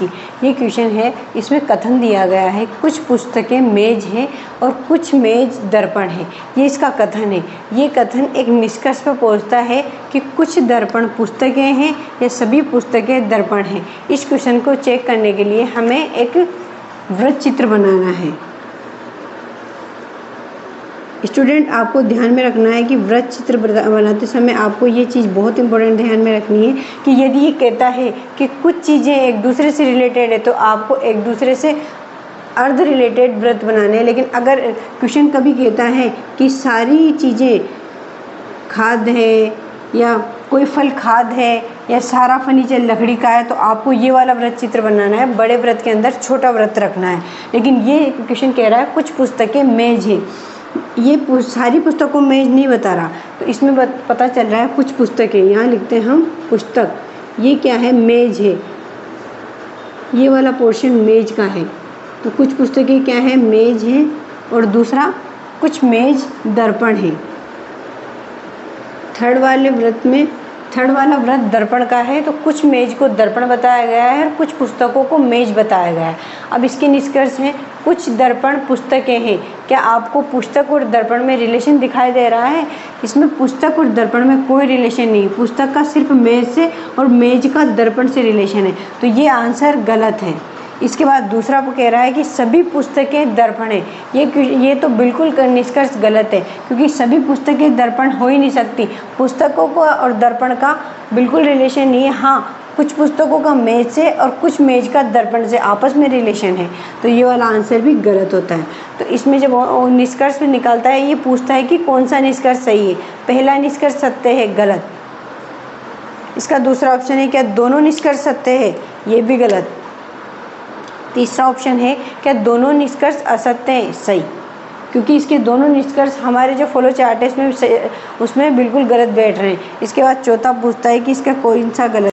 की। ये क्वेश्चन है, इसमें कथन दिया गया है कुछ पुस्तकें मेज हैं और कुछ मेज दर्पण है। ये इसका कथन है। ये कथन एक निष्कर्ष पर पहुंचता है कि कुछ दर्पण पुस्तकें हैं या सभी पुस्तकें दर्पण हैं। इस क्वेश्चन को चेक करने के लिए हमें एक वृत्त चित्र बनाना है। स्टूडेंट, आपको ध्यान में रखना है कि वृत्त चित्र बनाते समय आपको ये चीज़ बहुत इंपॉर्टेंट ध्यान में रखनी है कि यदि ये कहता है कि कुछ चीज़ें एक दूसरे से रिलेटेड है तो आपको एक दूसरे से अर्ध रिलेटेड वृत्त बनाने हैं। लेकिन अगर क्वेश्चन कभी कहता है कि सारी चीज़ें खाद्य है या कोई फल खाद्य है या सारा फर्नीचर लकड़ी का है तो आपको ये वाला वृत्त चित्र बनाना है, बड़े वृत्त के अंदर छोटा वृत्त रखना है। लेकिन ये क्वेश्चन कह रहा है कुछ पुस्तकें मेज हैं, ये सारी पुस्तकों मेज नहीं बता रहा, तो इसमें पता चल रहा है कुछ पुस्तकें, यहाँ लिखते हैं हम पुस्तक, ये क्या है, मेज है, ये वाला पोर्शन मेज का है। तो कुछ पुस्तकें क्या है, मेज है, और दूसरा कुछ मेज दर्पण है। थर्ड वाला वृत्त दर्पण का है, तो कुछ मेज को दर्पण बताया गया है और कुछ पुस्तकों को मेज बताया गया है। अब इसके निष्कर्ष हैं, कुछ दर्पण पुस्तकें हैं। क्या आपको पुस्तक और दर्पण में रिलेशन दिखाई दे रहा है? इसमें पुस्तक और दर्पण में कोई रिलेशन नहीं, पुस्तक का सिर्फ मेज से और मेज का दर्पण से रिलेशन है, तो ये आंसर गलत है। इसके बाद दूसरा वो कह रहा है कि सभी पुस्तकें दर्पण हैं। ये तो बिल्कुल निष्कर्ष गलत है, क्योंकि सभी पुस्तकें दर्पण हो ही नहीं सकती। पुस्तकों को और दर्पण का बिल्कुल रिलेशन नहीं है। हाँ, कुछ पुस्तकों का मेज से और कुछ मेज का दर्पण से आपस में रिलेशन है, तो ये वाला आंसर भी गलत होता है। तो इसमें जब निष्कर्ष निकालता है, ये पूछता है कि कौन सा निष्कर्ष सही है। पहला निष्कर्ष सत्य है, गलत। इसका दूसरा ऑप्शन है क्या दोनों निष्कर्ष सत्य है, ये भी गलत। तीसरा ऑप्शन है क्या दोनों निष्कर्ष असत्य हैं, सही, क्योंकि इसके दोनों निष्कर्ष हमारे जो फ्लो चार्ट है उसमें बिल्कुल गलत बैठ रहे हैं। इसके बाद चौथा पूछता है कि इसका कौन सा गलत